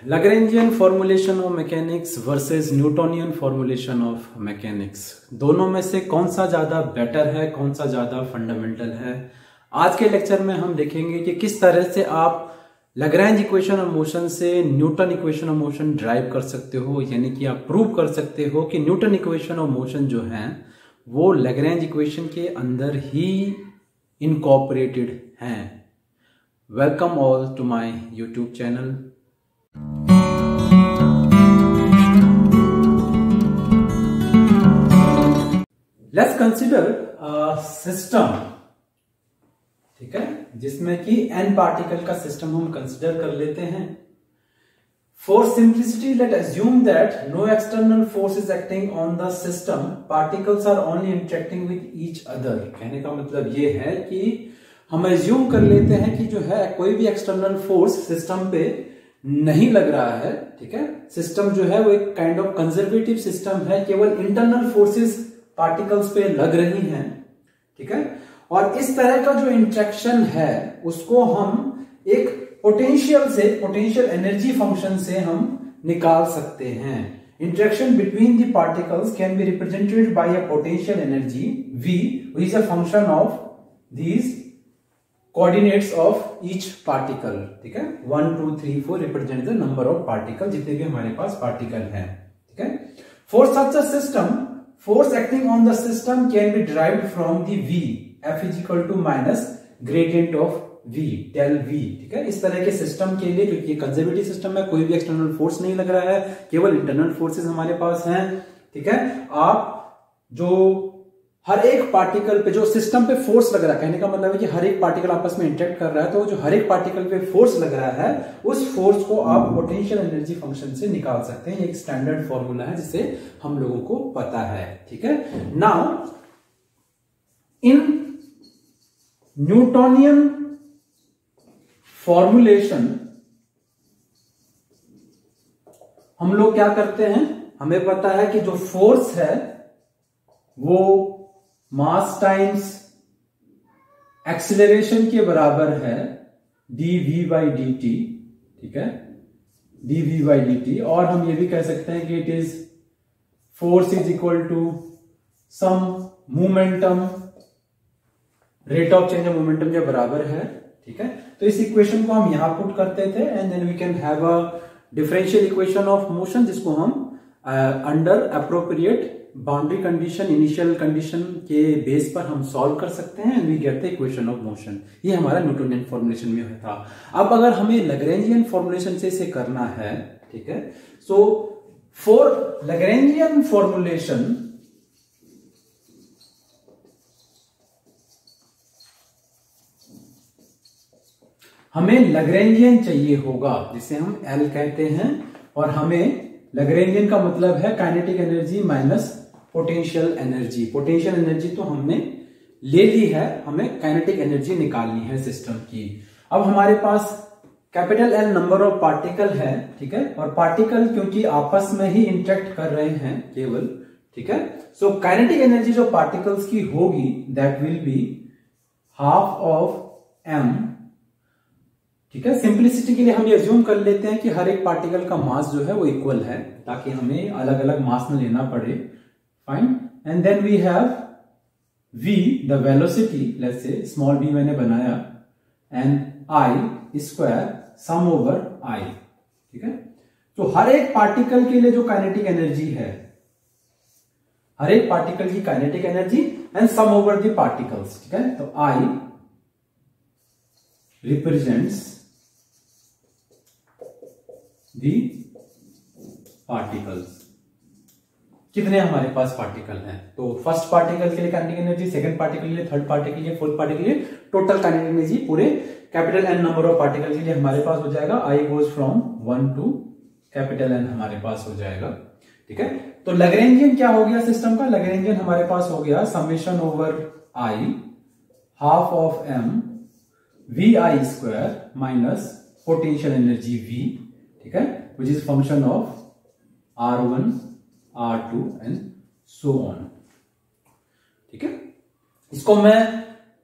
Lagrangian formulation of mechanics versus Newtonian formulation of mechanics, दोनों में से कौन सा ज्यादा बेटर है, कौन सा ज्यादा फंडामेंटल है। आज के लेक्चर में हम देखेंगे कि किस तरह से आप लैग्रेंज इक्वेशन ऑफ मोशन से Newton equation of motion drive कर सकते हो, यानी कि आप प्रूव कर सकते हो कि न्यूटन इक्वेशन ऑफ मोशन जो है वो लैग्रेंज इक्वेशन के अंदर ही इनकॉर्पोरेटेड हैं। Welcome all to my YouTube channel. Let's consider system, ठीक है, जिसमें कि n पार्टिकल का सिस्टम हम कंसिडर कर लेते हैं। For simplicity let assume that no external force is acting on the system, particles are only interacting with each other. कहने का मतलब ये है कि हम अज्यूम कर लेते हैं कि जो है कोई भी एक्सटर्नल फोर्स सिस्टम पे नहीं लग रहा है, ठीक है। सिस्टम जो है वो एक काइंड ऑफ कंजर्वेटिव सिस्टम है, केवल इंटरनल फोर्सेस पार्टिकल्स पे लग रही हैं, ठीक है। और इस तरह का जो इंटरेक्शन है उसको हम एक पोटेंशियल एनर्जी फंक्शन से हम निकाल सकते हैं। Interaction between the particles can be represented by a potential energy V, which is a function of these coordinates of each particle, ठीक है। 1 2 3 4 represent the number of particle, जितने भी हमारे पास पार्टिकल हैं, ठीक है। For such a system, force acting on the system can be derived from the V, F is equal to minus gradient of V, del V, ठीक है। इस तरह के सिस्टम के लिए, क्योंकि कंजर्वेटिव सिस्टम है, कोई भी एक्सटर्नल फोर्स नहीं लग रहा है, केवल इंटरनल फोर्सेस हमारे पास हैं, ठीक है। आप जो हर एक पार्टिकल पे जो सिस्टम पे फोर्स लग रहा है, कहने का मतलब है कि हर एक पार्टिकल आपस में इंटरेक्ट कर रहा है, तो जो हर एक पार्टिकल पे फोर्स लग रहा है उस फोर्स को आप पोटेंशियल एनर्जी फंक्शन से निकाल सकते हैं। एक स्टैंडर्ड फॉर्मूला है जिसे हम लोगों को पता है, ठीक है। नाउ इन न्यूटोनियन फॉर्मूलेशन हम लोग क्या करते हैं, हमें पता है कि जो फोर्स है वो मास टाइम्स एक्सीलरेशन के बराबर है dv/dt, ठीक है, dv/dt। और हम ये भी कह सकते हैं कि it is force is equal to sum momentum, rate of change of momentum के बराबर है, ठीक है। तो इस इक्वेशन को हम यहां पुट करते थे and then we can have a differential equation of motion, जिसको हम under appropriate boundary condition, initial condition के बेस पर हम सॉल्व कर सकते हैं and we get the equation of motion. ये हमारा न्यूटोनियन फॉर्मुलेशन में था। अब अगर हमें लैग्रेंजियन फॉर्मुलेशन से इसे करना है, ठीक है, सो फॉर लैग्रेंजियन फॉर्मुलेशन हमें लैग्रेंजियन चाहिए होगा, जिसे हम L कहते हैं, और हमें लैग्रेंजियन का मतलब है kinetic energy minus potential energy. Potential energy तो हमने ले ली है, हमें काइनेटिक एनर्जी निकालनी है सिस्टम की। अब हमारे पास capital L number of particle है, ठीक है, और पार्टिकल क्योंकि आपस में ही इंटरेक्ट कर रहे हैं केवल, ठीक है। सो काइनेटिक एनर्जी जो पार्टिकल्स की होगी that will be half of m, ठीक है। सिंप्लिसिटी के लिए हम ये अज्यूम कर लेते हैं कि हर एक पार्टिकल का मास जो है वो इक्वल है, ताकि हमें अलग अलग मास न लेना पड़े। Fine, and then we have v the velocity, let's say small v मैंने बनाया, and i square sum over i, ठीक है। तो हर एक पार्टिकल के लिए जो काइनेटिक एनर्जी है, हर एक पार्टिकल की kinetic energy and sum over the particles, ठीक है। तो i रिप्रेजेंट्स दी पार्टिकल्स। कितने हमारे पास पार्टिकल हैं, तो फर्स्ट पार्टिकल के लिए काइनेटिक एनर्जी, सेकंड पार्टिकल के लिए, थर्ड पार्टिकल के लिए, फोर्थ पार्टिकल के लिए, टोटल काइनेटिक एनर्जी पूरे capital N number of particle के लिए हमारे पास हो जाएगा। I goes from 1 to capital N हमारे पास हो जाएगा, ठीक है। तो लैग्रेंजियन क्या हो गया सिस्टम का, लैग्रेंजियन हमारे पास हो गया summation over I half of m vi square minus potential energy V, ठीक है, which is function of R1 R2 and so on, ठीक है। इसको मैं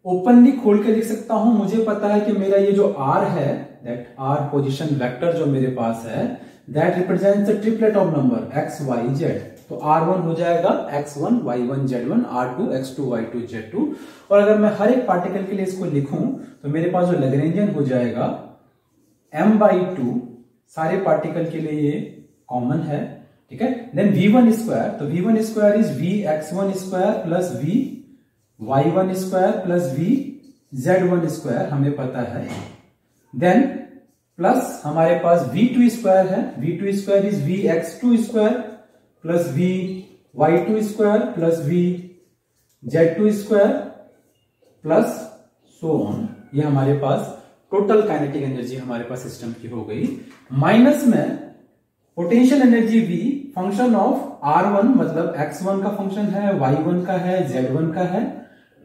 ओपनली खोल के लिख सकता हूं। मुझे पता है कि मेरा ये जो R है दैट आर पोजीशन वेक्टर जो मेरे पास है that represents the triplet of number x y z। तो r1 हो जाएगा x1 y1 z1, r2 x2 y2 z2। और अगर मैं हर एक पार्टिकल के लिए इसको लिखूं तो मेरे पास जो लैग्रेंजियन हो जाएगा m/2, सारे पार्टिकल के लिए ये कॉमन है, ठीक है। देन v1 स्क्वायर, तो v1 square is vx1 square plus vy1 square plus vz1 square, हमें पता है। देन प्लस हमारे पास v2 स्क्वायर है, v2 square is vx2 square plus vy2 square plus vz2 square plus so on. ये हमारे पास total kinetic energy हमारे पास system की हो गई। माइनस में potential energy V function of R1, मतलब x1 का फंक्शन है, y1 का है, z1 का है,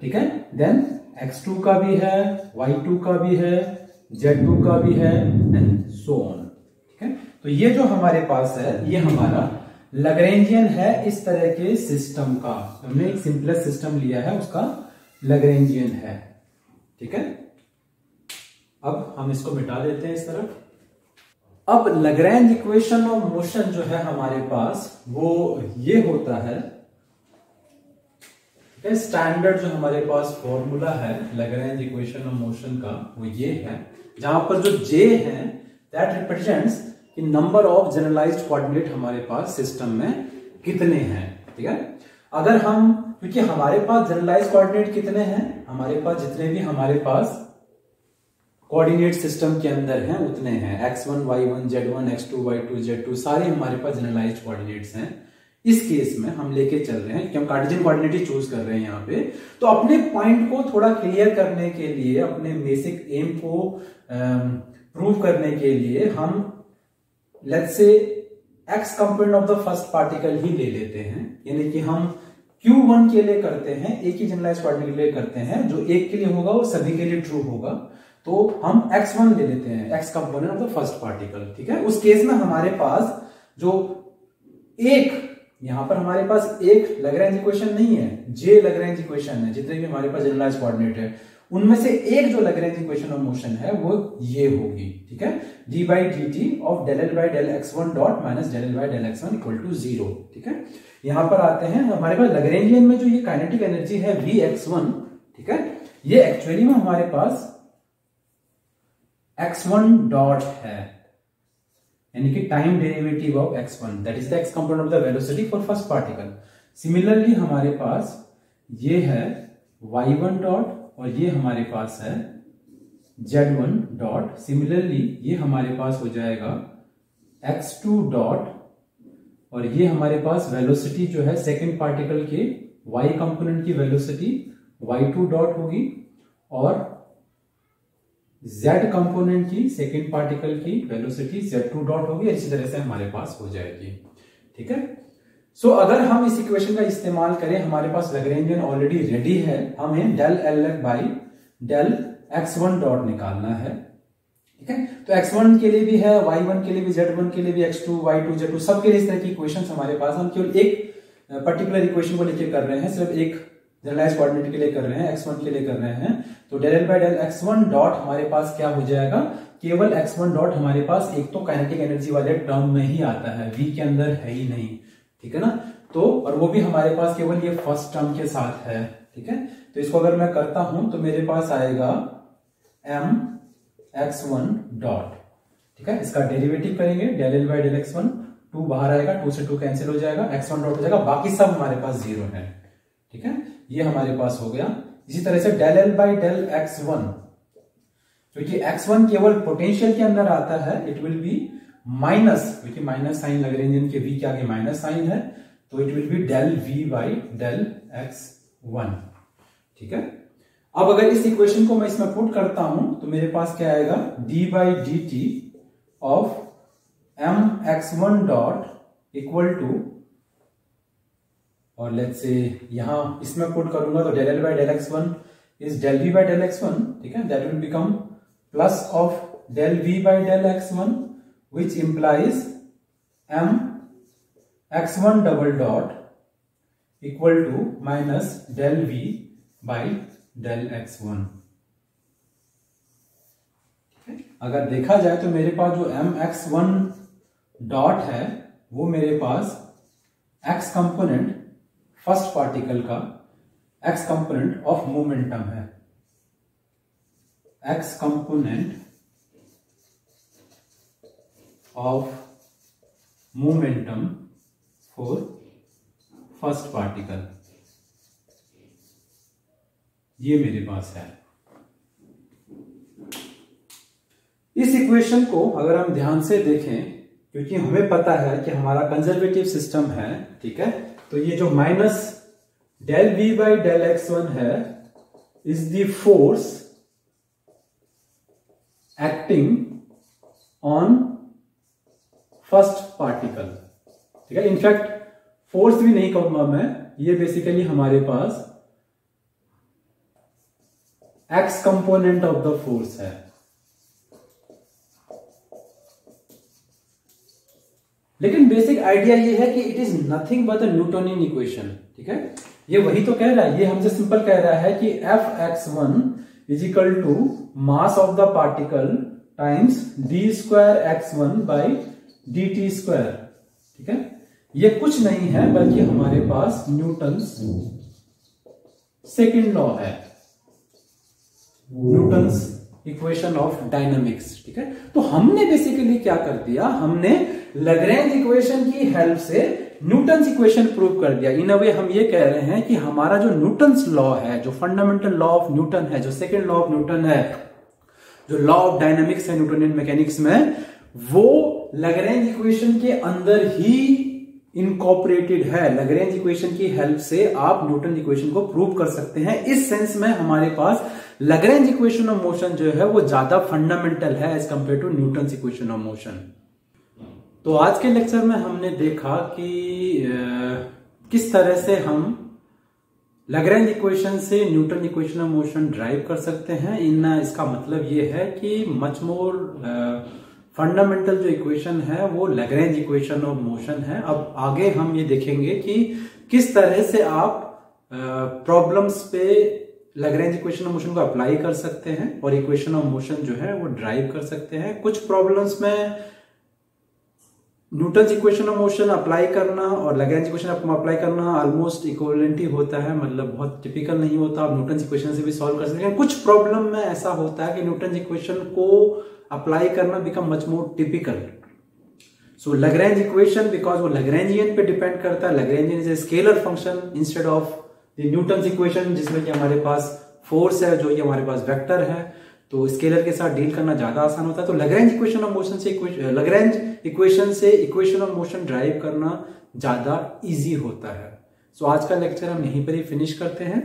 ठीक है। देन x2 का भी है, y2 का भी है, z2 का भी है एंड सो ऑन, ठीक है। तो ये जो हमारे पास है ये हमारा लैग्रेंजियन है इस तरह के सिस्टम का। हमने एक सिंपलेस्ट सिस्टम लिया है, उसका लैग्रेंजियन है, ठीक है। अब हम इसको मिटा देते हैं इस तरफ। अब लैग्रेंज इक्वेशन ऑफ मोशन जो है हमारे पास वो ये होता है, स्टैंडर्ड जो हमारे पास फॉर्मूला है लैग्रेंज इक्वेशन ऑफ मोशन का वो ये है, जहां पर जो J है दैट रिप्रेजेंट्स कि नंबर ऑफ जनरलाइज्ड कोऑर्डिनेट हमारे पास सिस्टम में कितने हैं, ठीक है। अगर हम, क्योंकि हमारे पास जनरलाइज्ड कोऑर्डिनेट कितने हैं, हमारे पास जितने भी हमारे पास कोऑर्डिनेट सिस्टम के अंदर हैं उतने हैं, x1 y1 z1 x2 y2 z2 सारे हमारे पास जनरलाइज्ड कोऑर्डिनेट्स हैं। इस केस में हम लेके चल रहे हैं कि हम कार्टेशियन कोऑर्डिनेट ही चूज कर रहे हैं यहाँ पे। तो अपने पॉइंट को थोड़ा क्लियर करने के लिए, अपने बेसिक एम को प्रूव करने के लिए हम लेट्स से x component of the first particle ही ले लेते हैं, यानी कि हम Q1 के लिए करते हैं, एक ही जनरलाइज्ड कोऑर्डिनेट के लिए करते हैं, जो एक के लिए होगा वो सभी के लिए ट्रू होगा। तो हम x1 ले लेते हैं, x component of the first particle, ठीक है। उस केस में हमारे पास जो एक, यहां पर हमारे पास एक लैग्रेंज इक्वेशन नहीं है, J लैग्रेंज इक्वेशन है, जितने भी हमारे पास जनरलाइज्ड कोऑर्डिनेट है उनमें से एक जो लैग्रेंज इक्वेशन ऑफ मोशन है वो ये होगी, ठीक है। d/dt of del L by del x1 dot minus del L by del x1 equal to 0, ठीक है। यहां पर आते हैं, हमारे पास लैग्रेंजियन में जो ये काइनेटिक एनर्जी है Vx1, ठीक है, ये एक्चुअली में हमारे पास x1 डॉट है, यानी कि time derivative of x1, that is the x component of the velocity for first particle. Similarly हमारे पास ये है y1 डॉट और ये हमारे पास है z1 डॉट। सिमिलरली ये हमारे पास हो जाएगा x2 डॉट और ये हमारे पास वेलोसिटी जो है सेकेंड पार्टिकल के y कंपोनेंट की वेलोसिटी y2 डॉट होगी और z कंपोनेंट की सेकेंड पार्टिकल की वेलोसिटी z2 डॉट होगी। इसी तरह से हमारे पास हो जाएगी, ठीक है। सो अगर हम इस इक्वेशन का इस्तेमाल करें, हमारे पास लैग्रेंजियन ऑलरेडी रेडी है, हमें del LF by del x1 dot निकालना है, ठीक है। तो x1 के लिए भी है, y1 के लिए भी, z1 के लिए भी, x2 y2 z2 सब के लिए इस तरह की इक्वेशन हमारे पास, हम केवल एक पर्टिकुलर इक्वेशन को लेकर कर रहे हैं, सिर्फ एक जनरलाइज्ड कोऑर्डिनेट के लिए कर रहे हैं, x1 के लिए कर रहे हैं। तो del L by del x1 dot हमारे पास क्या हो जाएगा, केवल x1 डॉट हमारे पास एक तो काइनेटिक एनर्जी वाले टर्म में ही आता है, v के अंदर है ही नहीं, ठीक है ना। तो और वो भी हमारे पास केवल ये फर्स्ट टर्म के साथ है, ठीक है। तो इसको अगर मैं करता हूं तो मेरे पास आएगा m x1 डॉट, ठीक है। इसका डेरिवेटिव करेंगे del L by del x1, 2 बाहर आएगा, 2 से 2 कैंसिल हो जाएगा, x1 डॉट हो जाएगा, बाकी सब हमारे पास 0 है, ठीक है। ये हमारे पास हो गया। इसी तरह से del L by del x1, क्योंकि x1 केवल पोटेंशियल के अंदर आता है, इट विल बी माइनस, क्योंकि माइनस साइन लैग्रेंजियन के v के आगे माइनस साइन है, तो it will be del v by del x1, ठीक है। अब अगर इस इक्वेशन को मैं इसमें पुट करता हूं तो मेरे पास क्या आएगा, d/dt of mx1 dot equal to, और लेट्स से यहां इसमें पुट करूंगा तो del L by del x1 is del v by del x1, ठीक है। That will become plus of del v by del x1 which implies m x1 double dot equal to minus del v by del x1, अगर देखा जाए तो मेरे पास जो mx1 dot है वो मेरे पास x कंपोनेंट फर्स्ट पार्टिकल का x कंपोनेंट ऑफ मोमेंटम है, x component of momentum for first particle, ये मेरे पास है। इस इक्वेशन को अगर हम ध्यान से देखें, क्योंकि हमें पता है कि हमारा कंजर्वेटिव सिस्टम है, ठीक है, तो ये जो minus del v by del x1 है is the force acting on first particle, ठीक है। इनफैक्ट फोर्स भी नहीं कहूंगा मैं, ये बेसिकली हमारे पास x component of the force है। लेकिन बेसिक आइडिया ये है कि it is nothing but a Newtonian equation, ठीक है। ये वही तो कह रहा है, ये हमसे सिंपल कह रहा है कि Fx1 is equal to mass of the particle times d square x1 by dt square, ठीक है। ये कुछ नहीं है बल्कि हमारे पास न्यूटन्स सेकेंड लॉ है, न्यूटन्स इक्वेशन ऑफ डायनामिक्स, ठीक है। तो हमने बेसिकली क्या कर दिया, हमने लैग्रेंज इक्वेशन की हेल्प से न्यूटन्स इक्वेशन प्रूव कर दिया। इन अ वे हम ये कह रहे हैं कि हमारा जो न्यूटन्स लॉ है, जो फंडामेंटल लॉ ऑफ न्यूटन है, जो सेकेंड लॉ ऑफ न्यूटन है, जो लॉ ऑफ डायनामिक्स है न्यूटोनियन मैकेनिक्स में, वो लैग्रेंज इक्वेशन के अंदर ही इनकॉर्पोरेटेड है। लैग्रेंज इक्वेशन की हेल्प से आप न्यूटन इक्वेशन को प्रूव कर सकते हैं। इस सेंस में हमारे पास लैग्रेंज इक्वेशन ऑफ मोशन जो है वो ज्यादा फंडामेंटल है as compare to Newton's equation of motion. तो आज के लेक्चर में हमने देखा कि किस तरह से हम लैग्रेंज इक्वेशन से Newton equation of motion drive कर सकते हैं। इसका मतलब ये है कि मच मोर फंडामेंटल जो इक्वेशन है वो लैग्रेंज इक्वेशन ऑफ मोशन है। अब आगे हम ये देखेंगे कि किस तरह से आप प्रॉब्लम्स पे लैग्रेंज इक्वेशन ऑफ मोशन को अप्लाई कर सकते हैं और इक्वेशन ऑफ मोशन जो है वो ड्राइव कर सकते हैं। कुछ प्रॉब्लम्स में Newton's equation of motion apply करना और लैग्रेंज इक्वेशन अप्लाई करना ऑलमोस्ट इक्विवेलेंट ही होता है, मतलब बहुत टिपिकल नहीं होता। आप न्यूटन्स इक्वेशन से भी सॉल्व कर सकते हैं। कुछ प्रॉब्लम में ऐसा होता है कि न्यूटन्स इक्वेशन को अप्लाई करना become much more typical. So Lagrange equation, because वो लैग्रेंजियन पे डिपेंड करता है, Lagrangian is a scalar function instead of the Newton's equation, जिसमें कि हमारे पास फोर्स है, जो ये हमारे पास वेक्टर है, तो स्केलर के साथ डील करना ज्यादा आसान होता है। तो लैग्रेंज इक्वेशन ऑफ मोशन से लैग्रेंज इक्वेशन से इक्वेशन ऑफ मोशन ड्राइव करना ज्यादा इजी होता है। सो आज का लेक्चर हम यहीं पर ही फिनिश करते हैं।